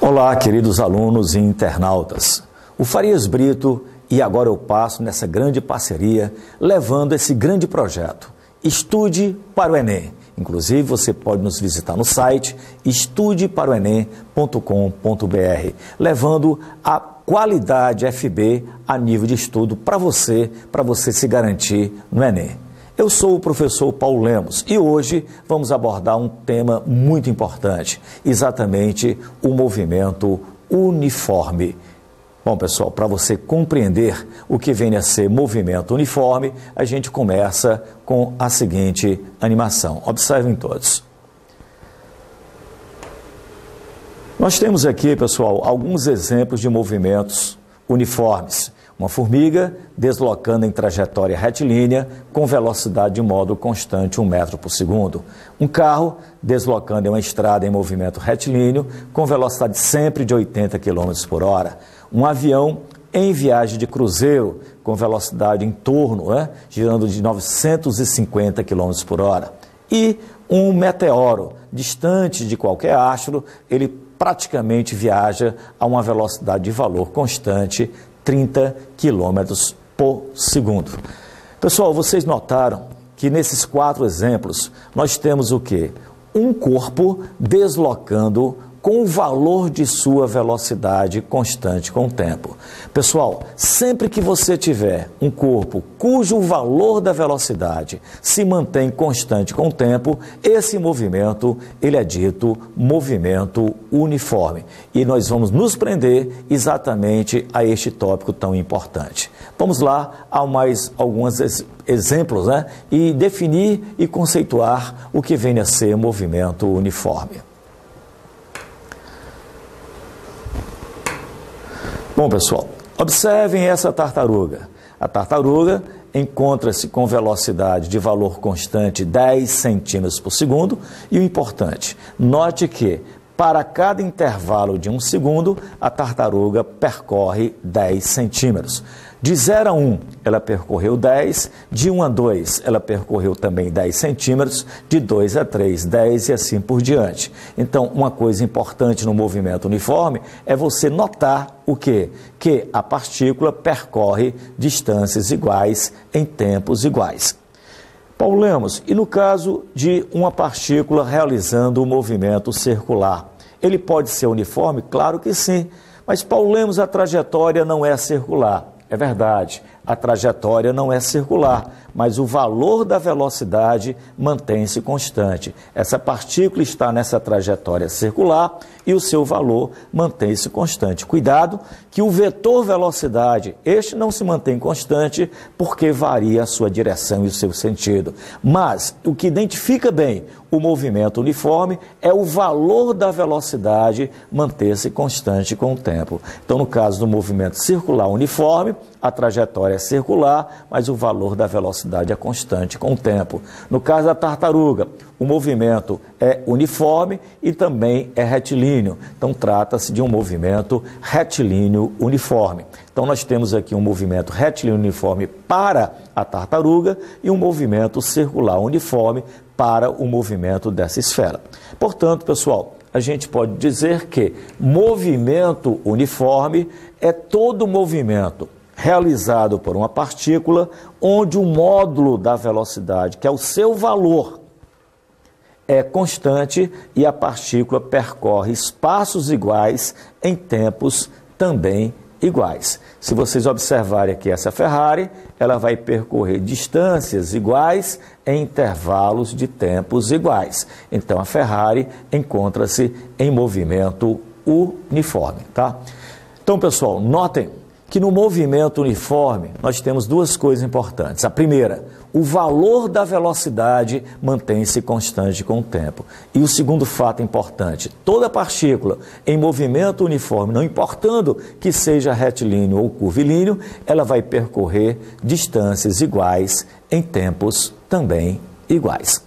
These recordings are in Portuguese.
Olá, queridos alunos e internautas. O Farias Brito e Agora Eu Passo nessa grande parceria, levando esse grande projeto. Estude para o Enem. Inclusive, você pode nos visitar no site estudeparoenem.com.br, levando a qualidade FB a nível de estudo para você se garantir no Enem. Eu sou o professor Paulo Lemos e hoje vamos abordar um tema muito importante, exatamente o movimento uniforme. Bom, pessoal, para você compreender o que vem a ser movimento uniforme, a gente começa com a seguinte animação. Observem todos. Nós temos aqui, pessoal, alguns exemplos de movimentos uniformes. Uma formiga deslocando em trajetória retilínea com velocidade de modo constante 1 metro por segundo. Um carro deslocando em uma estrada em movimento retilíneo com velocidade sempre de 80 km por hora. Um avião em viagem de cruzeiro com velocidade em torno, girando de 950 km por hora. E um meteoro distante de qualquer astro, ele praticamente viaja a uma velocidade de valor constante 30 km por segundo. Pessoal, vocês notaram que nesses 4 exemplos nós temos o quê? Um corpo deslocando com o valor de sua velocidade constante com o tempo. Pessoal, sempre que você tiver um corpo cujo valor da velocidade se mantém constante com o tempo, esse movimento, ele é dito movimento uniforme. E nós vamos nos prender exatamente a este tópico tão importante. Vamos lá a mais alguns exemplos, e definir e conceituar o que vem a ser movimento uniforme. Bom, pessoal, observem essa tartaruga. A tartaruga encontra-se com velocidade de valor constante 10 centímetros por segundo e o importante, note que para cada intervalo de 1 segundo, a tartaruga percorre 10 centímetros. De 0 a 1, ela percorreu 10, de 1 a 2, ela percorreu também 10 centímetros, de 2 a 3, 10 e assim por diante. Então, uma coisa importante no movimento uniforme é você notar o quê? Que a partícula percorre distâncias iguais em tempos iguais. Paulo Lemos, e no caso de uma partícula realizando um movimento circular, ele pode ser uniforme? Claro que sim, mas Paulo Lemos, a trajetória não é circular. É verdade, a trajetória não é circular, mas o valor da velocidade mantém-se constante. Essa partícula está nessa trajetória circular e o seu valor mantém-se constante. Cuidado que o vetor velocidade, este não se mantém constante porque varia a sua direção e o seu sentido. Mas o que identifica bem o movimento uniforme é o valor da velocidade manter-se constante com o tempo. Então, no caso do movimento circular uniforme, a trajetória é circular, mas o valor da velocidade é constante com o tempo. No caso da tartaruga, o movimento é uniforme e também é retilíneo. Então, trata-se de um movimento retilíneo uniforme. Então, nós temos aqui um movimento retilíneo uniforme para a tartaruga e um movimento circular uniforme para o movimento dessa esfera. Portanto, pessoal, a gente pode dizer que movimento uniforme é todo movimento realizado por uma partícula onde o módulo da velocidade, que é o seu valor, é constante e a partícula percorre espaços iguais em tempos também iguais. Se vocês observarem aqui essa Ferrari, ela vai percorrer distâncias iguais em intervalos de tempos iguais. Então, a Ferrari encontra-se em movimento uniforme, tá? Então, pessoal, notem que no movimento uniforme nós temos 2 coisas importantes. A primeira, o valor da velocidade mantém-se constante com o tempo. E o segundo fato importante, toda partícula em movimento uniforme, não importando que seja retilíneo ou curvilíneo, ela vai percorrer distâncias iguais em tempos também iguais.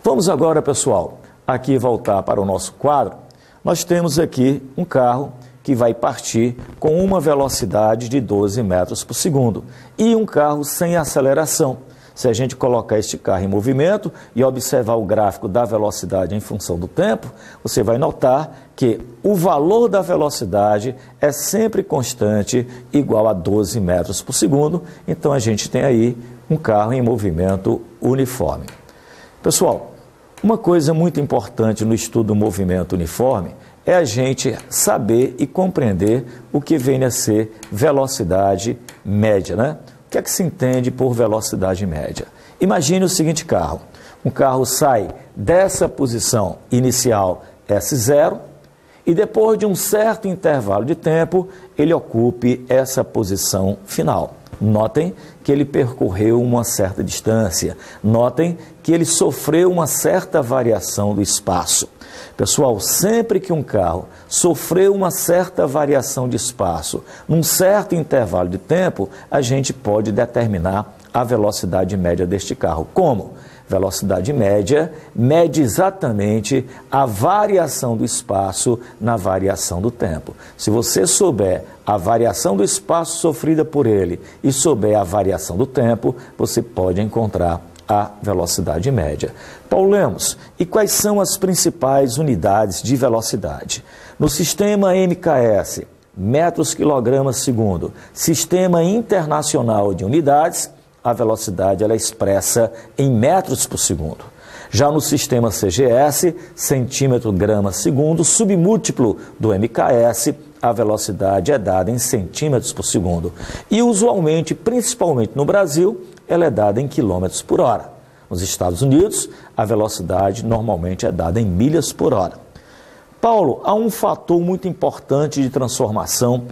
Vamos agora, pessoal, aqui voltar para o nosso quadro. Nós temos aqui um carro que vai partir com uma velocidade de 12 metros por segundo e um carro sem aceleração. Se a gente colocar este carro em movimento e observar o gráfico da velocidade em função do tempo, você vai notar que o valor da velocidade é sempre constante, igual a 12 metros por segundo. Então a gente tem aí um carro em movimento uniforme. Pessoal, uma coisa muito importante no estudo do movimento uniforme é a gente saber e compreender o que vem a ser velocidade média, né? O que é que se entende por velocidade média? Imagine o seguinte carro. Um carro sai dessa posição inicial S0 e depois de um certo intervalo de tempo, ele ocupe essa posição final. Notem que ele percorreu uma certa distância. Notem que ele sofreu uma certa variação do espaço. Pessoal, sempre que um carro sofreu uma certa variação de espaço, num certo intervalo de tempo, a gente pode determinar a velocidade média deste carro. Como? Velocidade média mede exatamente a variação do espaço na variação do tempo. Se você souber a variação do espaço sofrida por ele e souber a variação do tempo, você pode encontrar a velocidade média. Paulo Lemos, e quais são as principais unidades de velocidade? No sistema MKS, metros quilogramas segundo, sistema internacional de unidades, a velocidade ela é expressa em metros por segundo. Já no sistema CGS, centímetro grama segundo, submúltiplo do MKS, a velocidade é dada em centímetros por segundo. E usualmente, principalmente no Brasil, ela é dada em quilômetros por hora. Nos Estados Unidos, a velocidade normalmente é dada em milhas por hora. Paulo, há um fator muito importante de transformação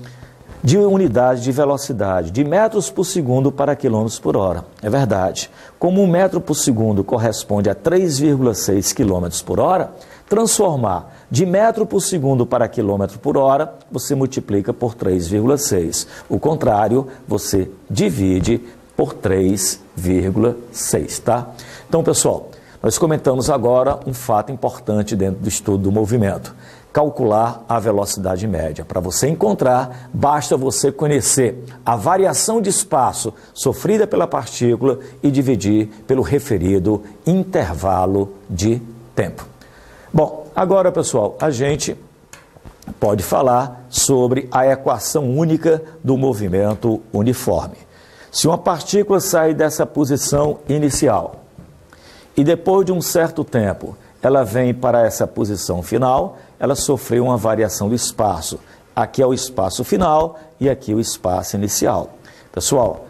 de unidade de velocidade, de metros por segundo para quilômetros por hora. É verdade. Como 1 metro por segundo corresponde a 3,6 quilômetros por hora, transformar de metro por segundo para quilômetro por hora, você multiplica por 3,6. O contrário, você divide por 3,6, tá? Então, pessoal, nós comentamos agora um fato importante dentro do estudo do movimento. Calcular a velocidade média. Para você encontrar, basta você conhecer a variação de espaço sofrida pela partícula e dividir pelo referido intervalo de tempo. Bom, agora, pessoal, a gente pode falar sobre a equação única do movimento uniforme. Se uma partícula sai dessa posição inicial e depois de um certo tempo ela vem para essa posição final, ela sofreu uma variação do espaço. Aqui é o espaço final e aqui o espaço inicial. Pessoal,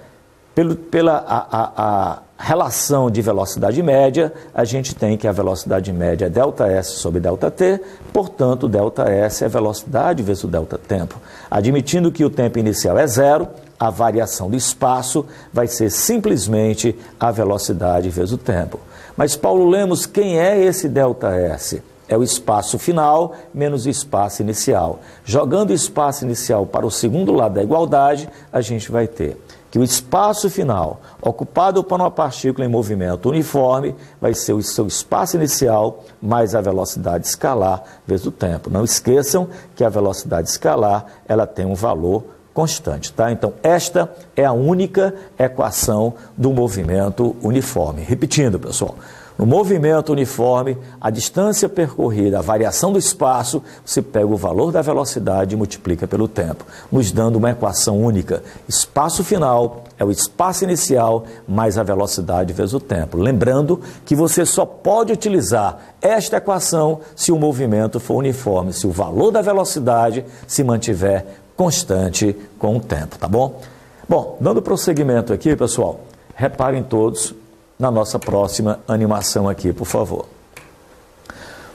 pela relação de velocidade média, a gente tem que a velocidade média é ΔS sobre ΔT, portanto, ΔS é velocidade vezes o Δtempo. Admitindo que o tempo inicial é zero, a variação do espaço vai ser simplesmente a velocidade vezes o tempo. Mas, Paulo Lemos, quem é esse ΔS? É o espaço final menos o espaço inicial. Jogando o espaço inicial para o segundo lado da igualdade, a gente vai ter que o espaço final, ocupado por uma partícula em movimento uniforme, vai ser o seu espaço inicial mais a velocidade escalar vezes o tempo. Não esqueçam que a velocidade escalar ela tem um valor constante, tá? Então, esta é a única equação do movimento uniforme. Repetindo, pessoal, no movimento uniforme, a distância percorrida, a variação do espaço, você pega o valor da velocidade e multiplica pelo tempo, nos dando uma equação única. Espaço final é o espaço inicial mais a velocidade vezes o tempo. Lembrando que você só pode utilizar esta equação se o movimento for uniforme, se o valor da velocidade se mantiver constante com o tempo, tá bom? Bom, dando prosseguimento aqui, pessoal, reparem todos na nossa próxima animação aqui, por favor.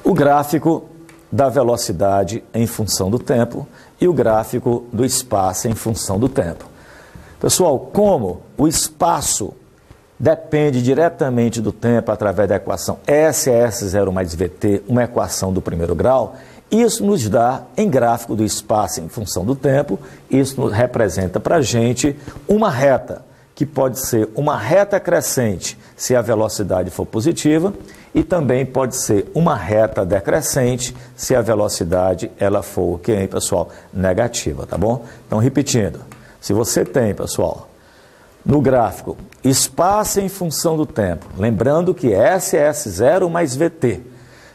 O gráfico da velocidade em função do tempo e o gráfico do espaço em função do tempo. Pessoal, como o espaço depende diretamente do tempo através da equação SS0 mais VT, uma equação do primeiro grau, isso nos dá, em gráfico do espaço em função do tempo, isso representa para a gente uma reta, que pode ser uma reta crescente se a velocidade for positiva e também pode ser uma reta decrescente se a velocidade ela for, o que, hein, pessoal? Negativa, tá bom? Então, repetindo, se você tem, pessoal, no gráfico, espaço em função do tempo, lembrando que S é S0 mais VT.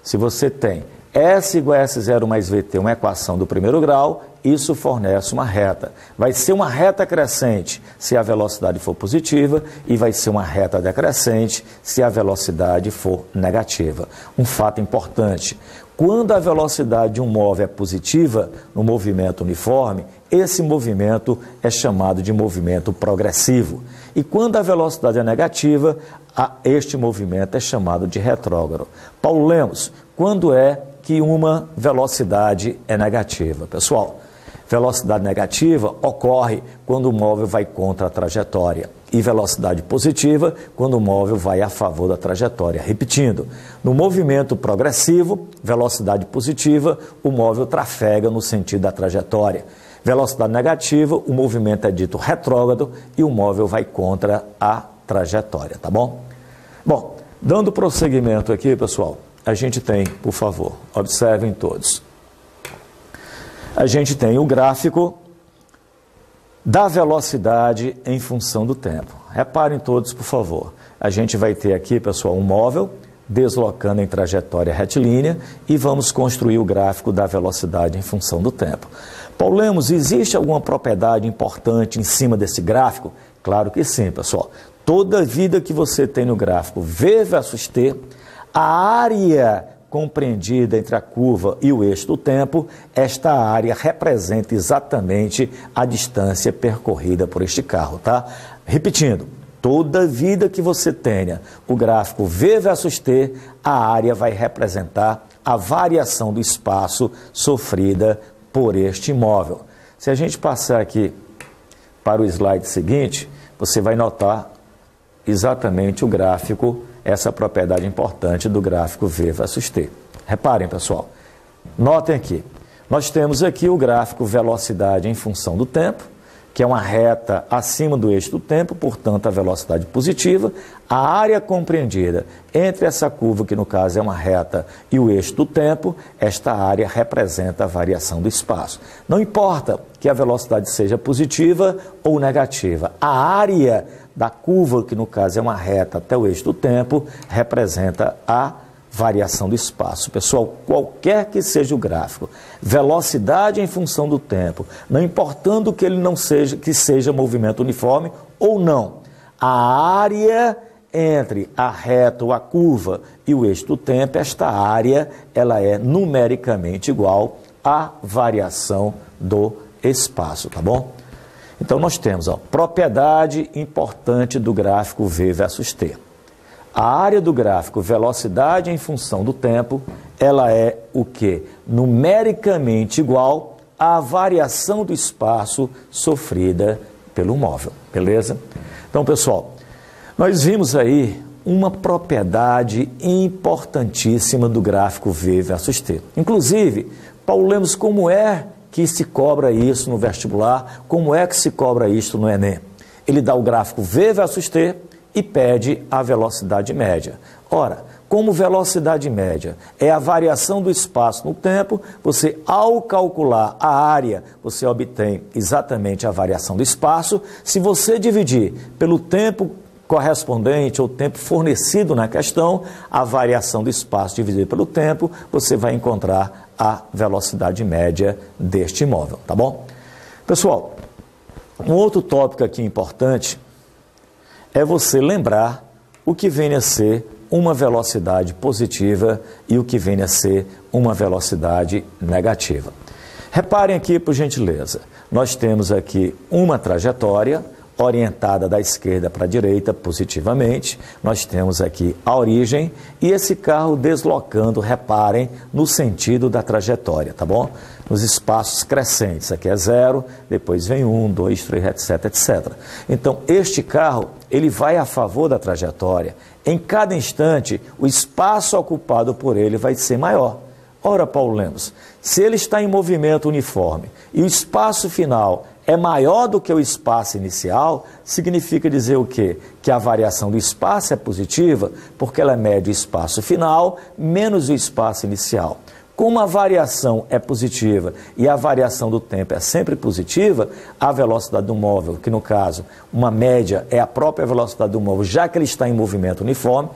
Se você tem S igual a S0 mais VT, uma equação do primeiro grau, isso fornece uma reta. Vai ser uma reta crescente se a velocidade for positiva e vai ser uma reta decrescente se a velocidade for negativa. Um fato importante, quando a velocidade de um móvel é positiva no movimento uniforme, esse movimento é chamado de movimento progressivo. E quando a velocidade é negativa, este movimento é chamado de retrógrado. Paulo Lemos, quando é que uma velocidade é negativa? Pessoal, velocidade negativa ocorre quando o móvel vai contra a trajetória e velocidade positiva quando o móvel vai a favor da trajetória. Repetindo, no movimento progressivo, velocidade positiva, o móvel trafega no sentido da trajetória. Velocidade negativa, o movimento é dito retrógrado e o móvel vai contra a trajetória, tá bom? Bom, dando prosseguimento aqui, pessoal, a gente tem, por favor, observem todos. A gente tem o gráfico da velocidade em função do tempo. Reparem todos, por favor. A gente vai ter aqui, pessoal, um móvel deslocando em trajetória retilínea e vamos construir o gráfico da velocidade em função do tempo. Paulo Lemos, existe alguma propriedade importante em cima desse gráfico? Claro que sim, pessoal. Toda vida que você tem no gráfico V versus T, a área compreendida entre a curva e o eixo do tempo, esta área representa exatamente a distância percorrida por este carro, tá? Repetindo, toda vida que você tenha o gráfico V versus T, a área vai representar a variação do espaço sofrida por este imóvel. Se a gente passar aqui para o slide seguinte, você vai notar exatamente o gráfico, essa propriedade importante do gráfico V versus T. Reparem, pessoal, notem aqui, nós temos aqui o gráfico velocidade em função do tempo, que é uma reta acima do eixo do tempo, portanto a velocidade positiva, a área compreendida entre essa curva, que no caso é uma reta, e o eixo do tempo, esta área representa a variação do espaço. Não importa que a velocidade seja positiva ou negativa, a área da curva, que no caso é uma reta até o eixo do tempo, representa a variação do espaço. Pessoal, qualquer que seja o gráfico, velocidade em função do tempo, não importando que ele não seja, que seja movimento uniforme ou não, a área entre a reta ou a curva e o eixo do tempo, esta área, ela é numericamente igual à variação do espaço, tá bom? Então nós temos, propriedade importante do gráfico V versus T. A área do gráfico velocidade em função do tempo, ela é o quê? Numericamente igual à variação do espaço sofrida pelo móvel, beleza? Então, pessoal, nós vimos aí uma propriedade importantíssima do gráfico V versus T. Inclusive, Paulo Lemos, como é que se cobra isso no vestibular? Como é que se cobra isso no Enem? Ele dá o gráfico V versus T e pede a velocidade média. Ora, como velocidade média é a variação do espaço no tempo, você, ao calcular a área, você obtém exatamente a variação do espaço. Se você dividir pelo tempo correspondente ou tempo fornecido na questão, a variação do espaço dividido pelo tempo, você vai encontrar a velocidade média deste imóvel, tá bom? Pessoal, um outro tópico aqui importante é você lembrar o que vem a ser uma velocidade positiva e o que vem a ser uma velocidade negativa. Reparem aqui, por gentileza, nós temos aqui uma trajetória orientada da esquerda para a direita positivamente, nós temos aqui a origem e esse carro deslocando, reparem, no sentido da trajetória, tá bom? Nos espaços crescentes, aqui é 0, depois vem 1, 2, 3, etc, etc. Então, este carro, ele vai a favor da trajetória, em cada instante, o espaço ocupado por ele vai ser maior. Ora, Paulo Lemos, se ele está em movimento uniforme e o espaço final é maior do que o espaço inicial, significa dizer o quê? Que a variação do espaço é positiva, porque ela mede o espaço final menos o espaço inicial. Como a variação é positiva e a variação do tempo é sempre positiva, a velocidade do móvel, que no caso, uma média é a própria velocidade do móvel, já que ele está em movimento uniforme.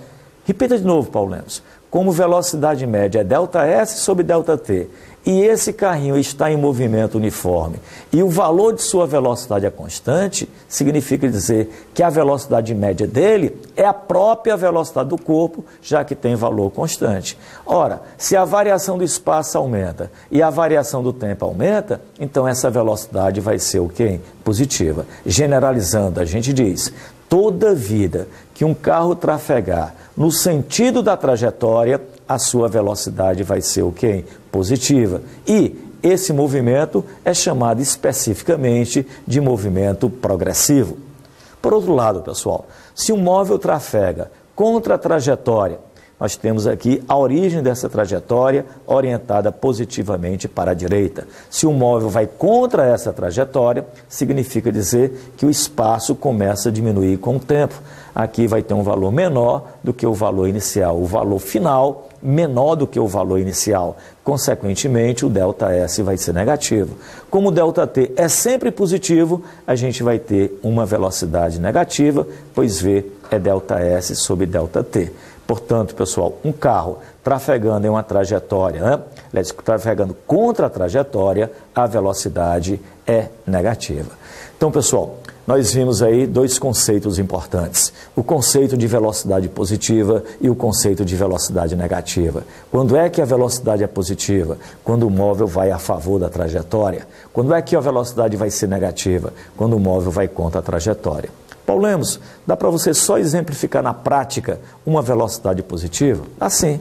Repita de novo, Paulo Lemos. Como velocidade média é ΔS sobre ΔT, e esse carrinho está em movimento uniforme, e o valor de sua velocidade é constante, significa dizer que a velocidade média dele é a própria velocidade do corpo, já que tem valor constante. Ora, se a variação do espaço aumenta e a variação do tempo aumenta, então essa velocidade vai ser o quê? Positiva. Generalizando, a gente diz, toda vida que um carro trafegar no sentido da trajetória, a sua velocidade vai ser o quê? Positiva. E esse movimento é chamado especificamente de movimento progressivo. Por outro lado, pessoal, se um móvel trafega contra a trajetória, nós temos aqui a origem dessa trajetória orientada positivamente para a direita. Se o móvel vai contra essa trajetória, significa dizer que o espaço começa a diminuir com o tempo. Aqui vai ter um valor menor do que o valor inicial. O valor final menor do que o valor inicial. Consequentemente, o ΔS vai ser negativo. Como o ΔT é sempre positivo, a gente vai ter uma velocidade negativa, pois V é ΔS sobre ΔT. Portanto, pessoal, um carro trafegando em uma trajetória, trafegando contra a trajetória, a velocidade é negativa. Então, pessoal, nós vimos aí dois conceitos importantes. O conceito de velocidade positiva e o conceito de velocidade negativa. Quando é que a velocidade é positiva? Quando o móvel vai a favor da trajetória. Quando é que a velocidade vai ser negativa? Quando o móvel vai contra a trajetória. Paulo Lemos, dá para você só exemplificar na prática uma velocidade positiva? Assim,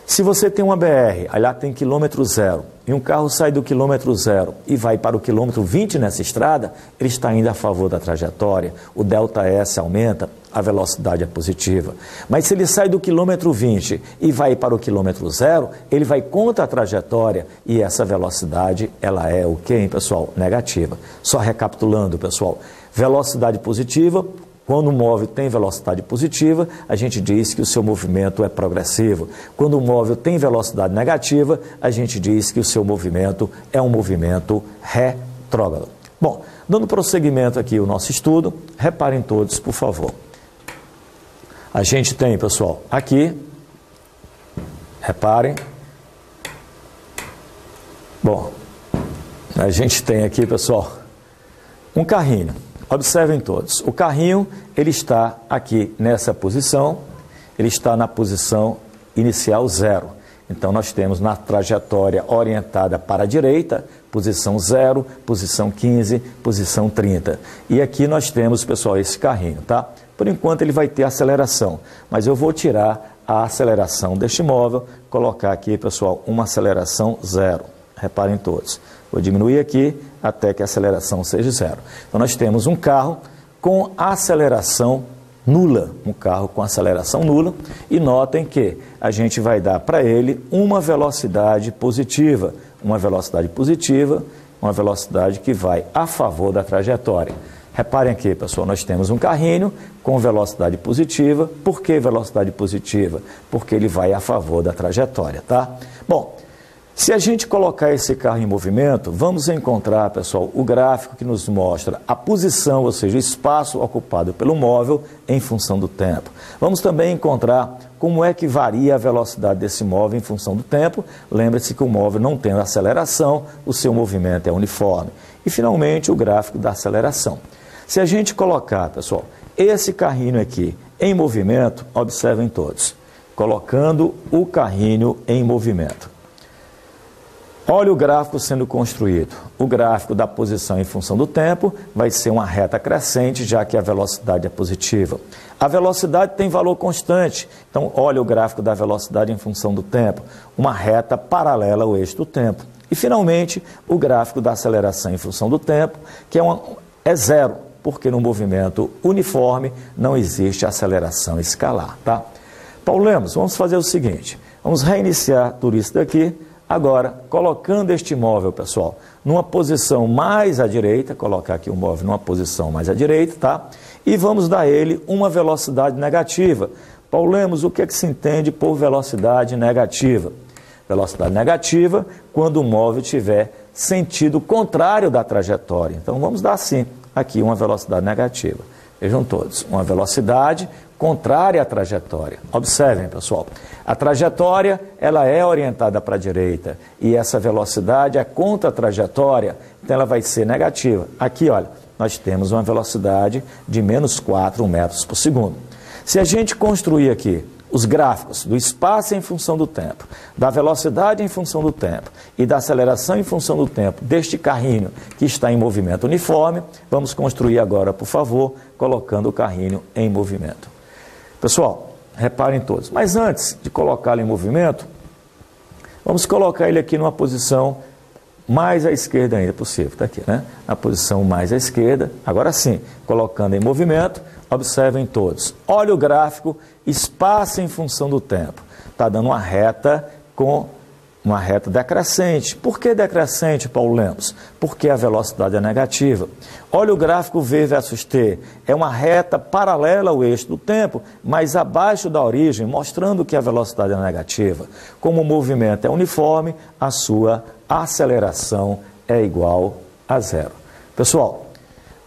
se você tem uma BR, aí lá tem quilômetro zero, e um carro sai do quilômetro zero e vai para o quilômetro 20 nessa estrada, ele está indo a favor da trajetória, o ΔS aumenta, a velocidade é positiva. Mas se ele sai do quilômetro 20 e vai para o quilômetro zero, ele vai contra a trajetória e essa velocidade, ela é o quê, hein, pessoal? Negativa. Só recapitulando, pessoal, velocidade positiva. Quando o móvel tem velocidade positiva, a gente diz que o seu movimento é progressivo. Quando o móvel tem velocidade negativa, a gente diz que o seu movimento é um movimento retrógrado. Bom, dando prosseguimento aqui ao nosso estudo, reparem todos, por favor. A gente tem, pessoal, aqui, reparem. Bom, a gente tem aqui, pessoal, um carrinho. Observem todos, o carrinho, ele está aqui nessa posição, ele está na posição inicial 0. Então, nós temos na trajetória orientada para a direita, posição 0, posição 15, posição 30. E aqui nós temos, pessoal, esse carrinho, tá? Por enquanto, ele vai ter aceleração, mas eu vou tirar a aceleração deste móvel, colocar aqui, pessoal, uma aceleração 0. Reparem todos. Vou diminuir aqui até que a aceleração seja 0. Então, nós temos um carro com aceleração nula. Um carro com aceleração nula. E notem que a gente vai dar para ele uma velocidade positiva. Uma velocidade positiva, uma velocidade que vai a favor da trajetória. Reparem aqui, pessoal, nós temos um carrinho com velocidade positiva. Por que velocidade positiva? Porque ele vai a favor da trajetória, tá? Bom, se a gente colocar esse carro em movimento, vamos encontrar, pessoal, o gráfico que nos mostra a posição, ou seja, o espaço ocupado pelo móvel em função do tempo. Vamos também encontrar como é que varia a velocidade desse móvel em função do tempo. Lembre-se que o móvel não tem aceleração, o seu movimento é uniforme. E, finalmente, o gráfico da aceleração. Se a gente colocar, pessoal, esse carrinho aqui em movimento, observem todos, colocando o carrinho em movimento. Olha o gráfico sendo construído. O gráfico da posição em função do tempo vai ser uma reta crescente, já que a velocidade é positiva. A velocidade tem valor constante. Então, olha o gráfico da velocidade em função do tempo. Uma reta paralela ao eixo do tempo. E, finalmente, o gráfico da aceleração em função do tempo, que é 0, porque no movimento uniforme não existe aceleração escalar, tá? Paulo Lemos, vamos fazer o seguinte. Vamos reiniciar tudo isso daqui. Agora, colocando este móvel, pessoal, numa posição mais à direita, colocar aqui o móvel numa posição mais à direita, tá? E vamos dar a ele uma velocidade negativa. Paulo Lemos, o que é que se entende por velocidade negativa? Velocidade negativa quando o móvel tiver sentido contrário da trajetória. Então vamos dar assim, aqui uma velocidade negativa. Vejam todos, uma velocidade contrária à trajetória. Observem, pessoal, a trajetória ela é orientada para a direita e essa velocidade é contra a trajetória, então ela vai ser negativa. Aqui, olha, nós temos uma velocidade de menos 4 metros por segundo. Se a gente construir aqui os gráficos do espaço em função do tempo, da velocidade em função do tempo e da aceleração em função do tempo deste carrinho que está em movimento uniforme, vamos construir agora, por favor, colocando o carrinho em movimento. Pessoal, reparem todos, mas antes de colocá-lo em movimento, vamos colocar ele aqui numa posição mais à esquerda ainda possível, está aqui, né? Na posição mais à esquerda, agora sim, colocando em movimento, observem todos. Olha o gráfico, espaço em função do tempo. Está dando uma reta com uma reta decrescente. Por que decrescente, Paulo Lemos? Porque a velocidade é negativa. Olha o gráfico V versus T. É uma reta paralela ao eixo do tempo, mas abaixo da origem, mostrando que a velocidade é negativa. Como o movimento é uniforme, a sua aceleração é igual a zero. Pessoal,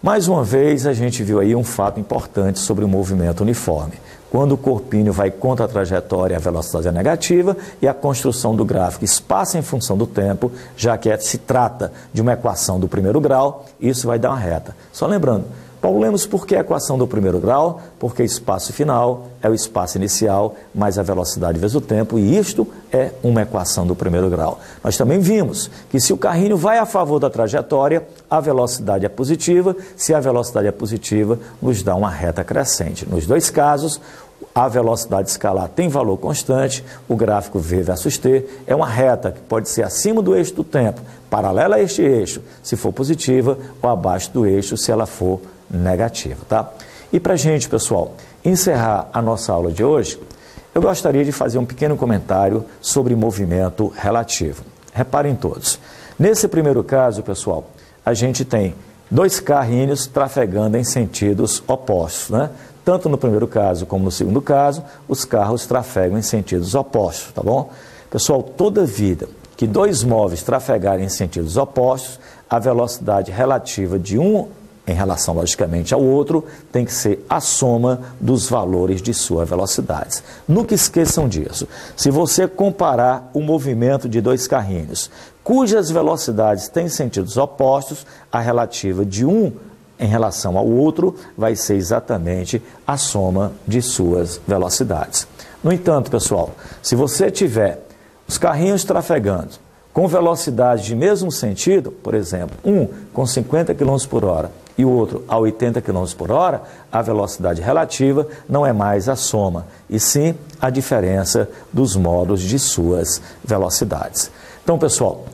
mais uma vez a gente viu aí um fato importante sobre o movimento uniforme. Quando o corpinho vai contra a trajetória, a velocidade é negativa e a construção do gráfico espaço em função do tempo, já que se trata de uma equação do primeiro grau, isso vai dar uma reta. Só lembrando, Paulo Lemos, por que a equação do primeiro grau? Porque espaço final é o espaço inicial mais a velocidade vezes o tempo, e isto é uma equação do primeiro grau. Nós também vimos que se o carrinho vai a favor da trajetória, a velocidade é positiva. Se a velocidade é positiva, nos dá uma reta crescente. Nos dois casos, a velocidade escalar tem valor constante, o gráfico V versus T é uma reta que pode ser acima do eixo do tempo, paralela a este eixo, se for positiva, ou abaixo do eixo, se ela for negativa, tá? E para a gente, pessoal, encerrar a nossa aula de hoje, eu gostaria de fazer um pequeno comentário sobre movimento relativo. Reparem todos. Nesse primeiro caso, pessoal, a gente tem dois carrinhos trafegando em sentidos opostos, né? Tanto no primeiro caso como no segundo caso, os carros trafegam em sentidos opostos, tá bom? Pessoal, toda vida que dois móveis trafegarem em sentidos opostos, a velocidade relativa de um em relação, logicamente, ao outro, tem que ser a soma dos valores de suas velocidades. Nunca esqueçam disso. Se você comparar o movimento de dois carrinhos, cujas velocidades têm sentidos opostos, a relativa de um em relação ao outro vai ser exatamente a soma de suas velocidades. No entanto, pessoal, se você tiver os carrinhos trafegando com velocidade de mesmo sentido, por exemplo, um com 50 km por hora e o outro a 80 km por hora, a velocidade relativa não é mais a soma, e sim a diferença dos modos de suas velocidades. Então, pessoal,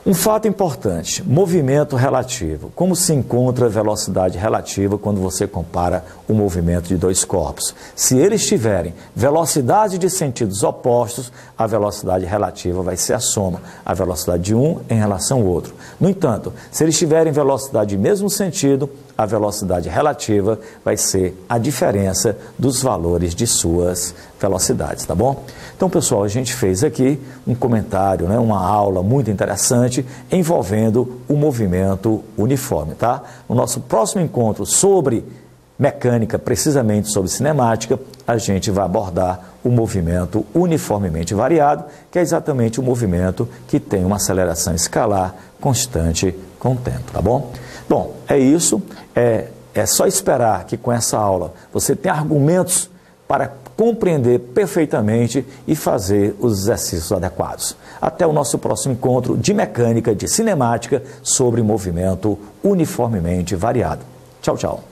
um fato importante, movimento relativo. Como se encontra a velocidade relativa quando você compara o movimento de dois corpos? Se eles tiverem velocidade de sentidos opostos, a velocidade relativa vai ser a soma, a velocidade de um em relação ao outro. No entanto, se eles tiverem velocidade de mesmo sentido, a velocidade relativa vai ser a diferença dos valores de suas velocidades, tá bom? Então, pessoal, a gente fez aqui um comentário, né, uma aula muito interessante envolvendo o movimento uniforme, tá? No nosso próximo encontro sobre mecânica, precisamente sobre cinemática, a gente vai abordar o movimento uniformemente variado, que é exatamente o movimento que tem uma aceleração escalar constante com o tempo, tá bom? Bom, é isso. É só esperar que com essa aula você tenha argumentos para compreender perfeitamente e fazer os exercícios adequados. Até o nosso próximo encontro de mecânica, de cinemática, sobre movimento uniformemente variado. Tchau, tchau.